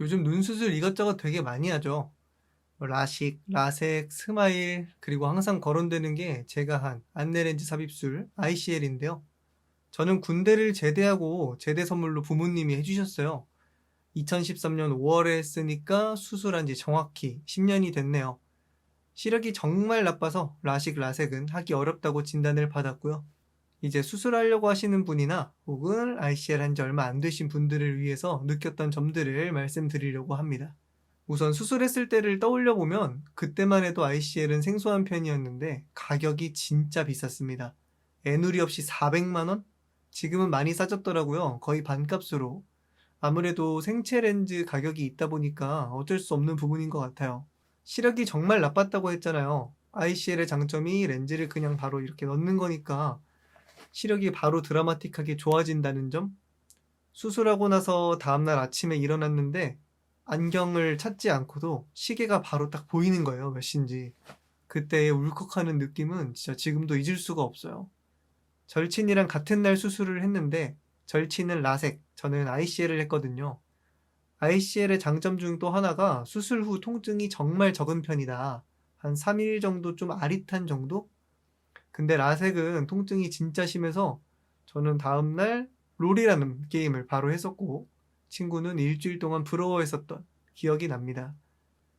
요즘 눈 수술 이것저것 되게 많이 하죠. 뭐 라식, 라섹, 스마일, 그리고 항상 거론되는 게 제가 한 안내렌즈 삽입술 ICL인데요. 저는 군대를 제대하고 제대 선물로 부모님이 해주셨어요. 2013년 5월에 했으니까 수술한 지 정확히 10년이 됐네요. 시력이 정말 나빠서 라식, 라섹은 하기 어렵다고 진단을 받았고요. 이제 수술하려고 하시는 분이나 혹은 ICL 한 지 얼마 안 되신 분들을 위해서 느꼈던 점들을 말씀드리려고 합니다. 우선 수술했을 때를 떠올려 보면 그때만 해도 ICL은 생소한 편이었는데 가격이 진짜 비쌌습니다. 애누리 없이 400만 원? 지금은 많이 싸졌더라고요. 거의 반값으로. 아무래도 생체 렌즈 가격이 있다 보니까 어쩔 수 없는 부분인 것 같아요. 시력이 정말 나빴다고 했잖아요. ICL의 장점이 렌즈를 그냥 바로 이렇게 넣는 거니까 시력이 바로 드라마틱하게 좋아진다는 점? 수술하고 나서 다음날 아침에 일어났는데 안경을 찾지 않고도 시계가 바로 딱 보이는 거예요, 몇 시인지. 그때의 울컥하는 느낌은 진짜 지금도 잊을 수가 없어요. 절친이랑 같은 날 수술을 했는데 절친은 라섹, 저는 ICL을 했거든요. ICL의 장점 중 또 하나가 수술 후 통증이 정말 적은 편이다. 한 3일 정도 좀 아릿한 정도? 근데 라섹은 통증이 진짜 심해서 저는 다음날 롤이라는 게임을 바로 했었고 친구는 일주일 동안 부러워했었던 기억이 납니다.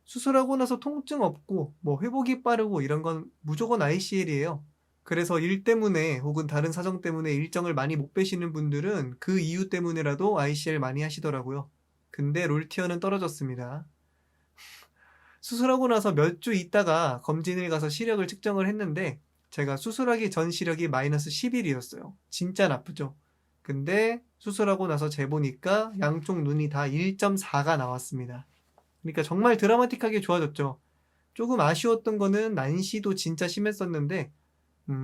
수술하고 나서 통증 없고 뭐 회복이 빠르고 이런 건 무조건 ICL이에요. 그래서 일 때문에 혹은 다른 사정 때문에 일정을 많이 못 빼시는 분들은 그 이유 때문에라도 ICL 많이 하시더라고요. 근데 롤티어는 떨어졌습니다. 수술하고 나서 몇 주 있다가 검진을 가서 시력을 측정을 했는데 제가 수술하기 전 시력이 마이너스 11이었어요. 진짜 나쁘죠. 근데 수술하고 나서 재보니까 양쪽 눈이 다 1.4가 나왔습니다. 그러니까 정말 드라마틱하게 좋아졌죠. 조금 아쉬웠던 거는 난시도 진짜 심했었는데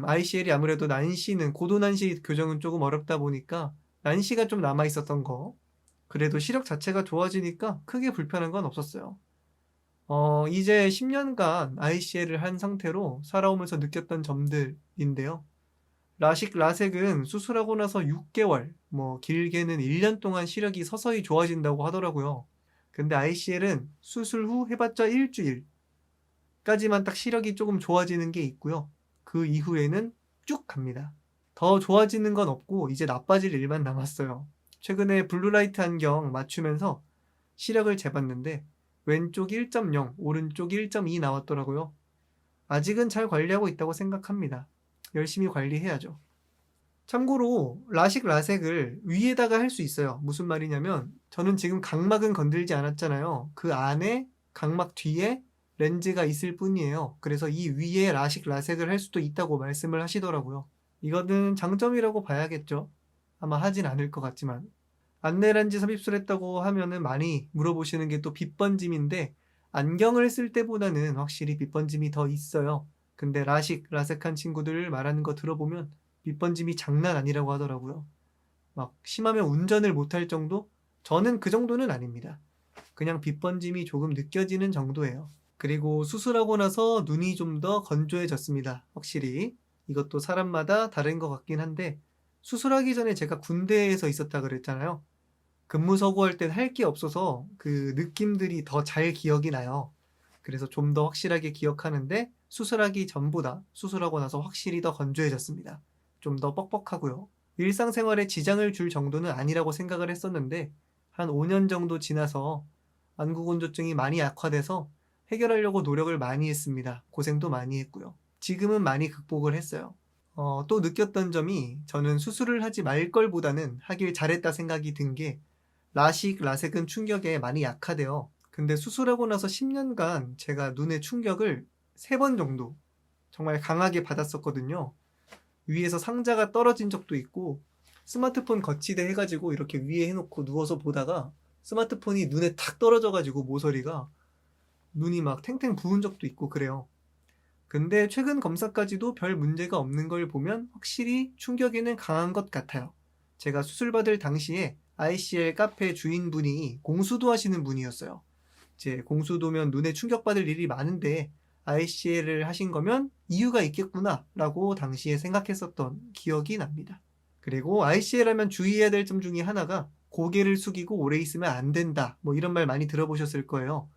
ICL이 아무래도 난시는 고도 난시 교정은 조금 어렵다 보니까 난시가 좀 남아 있었던 거. 그래도 시력 자체가 좋아지니까 크게 불편한 건 없었어요. 이제 10년간 ICL을 한 상태로 살아오면서 느꼈던 점들인데요. 라식, 라섹은 수술하고 나서 6개월, 뭐 길게는 1년 동안 시력이 서서히 좋아진다고 하더라고요. 근데 ICL은 수술 후 해봤자 일주일까지만 딱 시력이 조금 좋아지는 게 있고요. 그 이후에는 쭉 갑니다. 더 좋아지는 건 없고 이제 나빠질 일만 남았어요. 최근에 블루라이트 안경 맞추면서 시력을 재봤는데 왼쪽 1.0, 오른쪽 1.2 나왔더라고요. 아직은 잘 관리하고 있다고 생각합니다. 열심히 관리해야죠. 참고로 라식 라섹을 위에다가 할 수 있어요. 무슨 말이냐면 저는 지금 각막은 건들지 않았잖아요. 그 안에 각막 뒤에 렌즈가 있을 뿐이에요. 그래서 이 위에 라식 라섹을 할 수도 있다고 말씀을 하시더라고요. 이거는 장점이라고 봐야겠죠. 아마 하진 않을 것 같지만. 안내란지 삽입술했다고 하면은 많이 물어보시는 게 또 빛번짐인데 안경을 쓸 때보다는 확실히 빛번짐이 더 있어요. 근데 라식, 라섹한 친구들 말하는 거 들어보면 빛번짐이 장난 아니라고 하더라고요. 막 심하면 운전을 못할 정도? 저는 그 정도는 아닙니다. 그냥 빛번짐이 조금 느껴지는 정도예요. 그리고 수술하고 나서 눈이 좀 더 건조해졌습니다. 확실히. 이것도 사람마다 다른 것 같긴 한데 수술하기 전에 제가 군대에서 있었다 그랬잖아요. 근무 서고할 땐 할 게 없어서 그 느낌들이 더 잘 기억이 나요. 그래서 좀 더 확실하게 기억하는데 수술하기 전보다 수술하고 나서 확실히 더 건조해졌습니다. 좀 더 뻑뻑하고요. 일상생활에 지장을 줄 정도는 아니라고 생각을 했었는데 한 5년 정도 지나서 안구건조증이 많이 약화돼서 해결하려고 노력을 많이 했습니다. 고생도 많이 했고요. 지금은 많이 극복을 했어요. 또 느꼈던 점이 저는 수술을 하지 말 걸보다는 하길 잘했다 생각이 든게 라식, 라섹은 충격에 많이 약하대요. 근데 수술하고 나서 10년간 제가 눈의 충격을 3번 정도 정말 강하게 받았었거든요. 위에서 상자가 떨어진 적도 있고 스마트폰 거치대 해가지고 이렇게 위에 해놓고 누워서 보다가 스마트폰이 눈에 탁 떨어져가지고 모서리가 눈이 막 탱탱 부은 적도 있고 그래요. 근데 최근 검사까지도 별 문제가 없는 걸 보면 확실히 충격에는 강한 것 같아요. 제가 수술받을 당시에 ICL 카페 주인분이 공수도 하시는 분이었어요. 이제 공수도면 눈에 충격받을 일이 많은데 ICL을 하신 거면 이유가 있겠구나 라고 당시에 생각했었던 기억이 납니다. 그리고 ICL 하면 주의해야 될 점 중에 하나가 고개를 숙이고 오래 있으면 안 된다. 뭐 이런 말 많이 들어보셨을 거예요.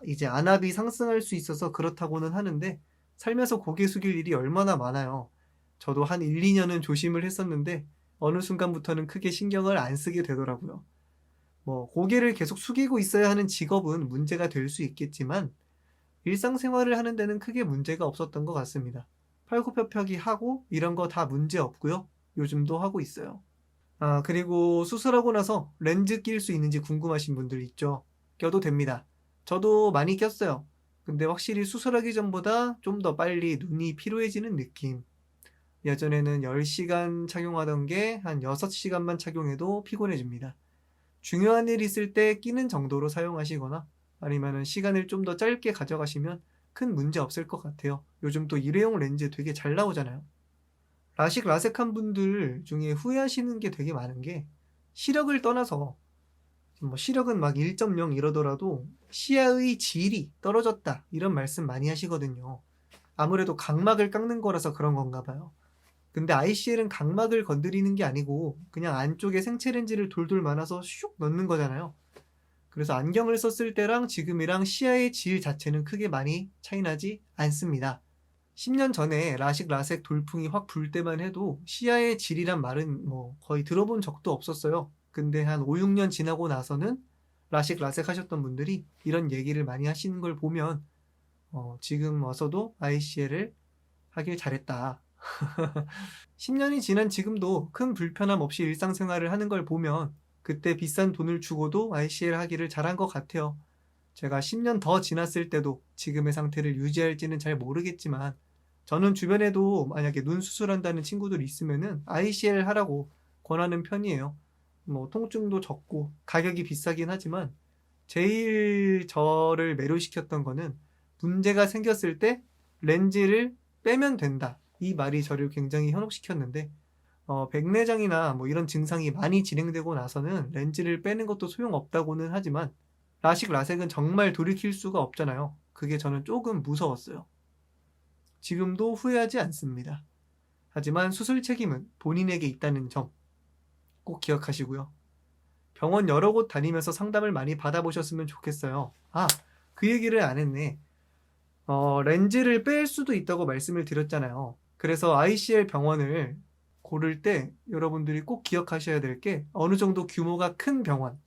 이제 안압이 상승할 수 있어서 그렇다고는 하는데 살면서 고개 숙일 일이 얼마나 많아요. 저도 한 1, 2년은 조심을 했었는데 어느 순간부터는 크게 신경을 안 쓰게 되더라고요. 뭐 고개를 계속 숙이고 있어야 하는 직업은 문제가 될 수 있겠지만 일상생활을 하는 데는 크게 문제가 없었던 것 같습니다. 팔굽혀펴기 하고 이런 거 다 문제 없고요. 요즘도 하고 있어요. 아, 그리고 수술하고 나서 렌즈 낄 수 있는지 궁금하신 분들 있죠? 껴도 됩니다. 저도 많이 꼈어요. 근데 확실히 수술하기 전보다 좀 더 빨리 눈이 피로해지는 느낌. 예전에는 10시간 착용하던 게 한 6시간만 착용해도 피곤해집니다. 중요한 일 있을 때 끼는 정도로 사용하시거나 아니면 시간을 좀 더 짧게 가져가시면 큰 문제 없을 것 같아요. 요즘 또 일회용 렌즈 되게 잘 나오잖아요. 라식 라섹한 분들 중에 후회하시는 게 되게 많은 게 시력을 떠나서 뭐 시력은 막 1.0 이러더라도 시야의 질이 떨어졌다 이런 말씀 많이 하시거든요. 아무래도 각막을 깎는 거라서 그런 건가 봐요. 근데 ICL은 각막을 건드리는 게 아니고 그냥 안쪽에 생체 렌즈를 돌돌 말아서 슉 넣는 거잖아요. 그래서 안경을 썼을 때랑 지금이랑 시야의 질 자체는 크게 많이 차이 나지 않습니다. 10년 전에 라식 라섹 돌풍이 확 불 때만 해도 시야의 질이란 말은 뭐 거의 들어본 적도 없었어요. 근데 한 5, 6년 지나고 나서는 라식 라섹 하셨던 분들이 이런 얘기를 많이 하시는 걸 보면 지금 와서도 ICL을 하길 잘했다. 10년이 지난 지금도 큰 불편함 없이 일상생활을 하는 걸 보면 그때 비싼 돈을 주고도 ICL 하기를 잘한 것 같아요. 제가 10년 더 지났을 때도 지금의 상태를 유지할지는 잘 모르겠지만 저는 주변에도 만약에 눈 수술한다는 친구들이 있으면은 ICL 하라고 권하는 편이에요. 뭐 통증도 적고 가격이 비싸긴 하지만 제일 저를 매료시켰던 거는 문제가 생겼을 때 렌즈를 빼면 된다. 이 말이 저를 굉장히 현혹시켰는데 백내장이나 뭐 이런 증상이 많이 진행되고 나서는 렌즈를 빼는 것도 소용없다고는 하지만 라식 라섹은 정말 돌이킬 수가 없잖아요. 그게 저는 조금 무서웠어요. 지금도 후회하지 않습니다. 하지만 수술 책임은 본인에게 있다는 점 꼭 기억하시고요. 병원 여러 곳 다니면서 상담을 많이 받아보셨으면 좋겠어요. 아, 그 얘기를 안 했네. 렌즈를 뺄 수도 있다고 말씀을 드렸잖아요. 그래서 ICL 병원을 고를 때 여러분들이 꼭 기억하셔야 될 게 어느 정도 규모가 큰 병원.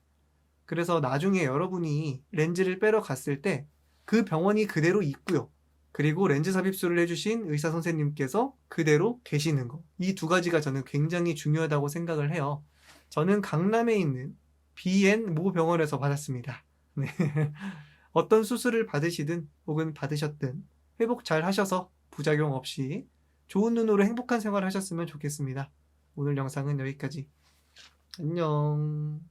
그래서 나중에 여러분이 렌즈를 빼러 갔을 때 그 병원이 그대로 있고요. 그리고 렌즈 삽입술을 해주신 의사 선생님께서 그대로 계시는 거. 이 두 가지가 저는 굉장히 중요하다고 생각을 해요. 저는 강남에 있는 비엔 모 병원에서 받았습니다. 네. 어떤 수술을 받으시든 혹은 받으셨든 회복 잘 하셔서 부작용 없이 좋은 눈으로 행복한 생활 하셨으면 좋겠습니다. 오늘 영상은 여기까지. 안녕.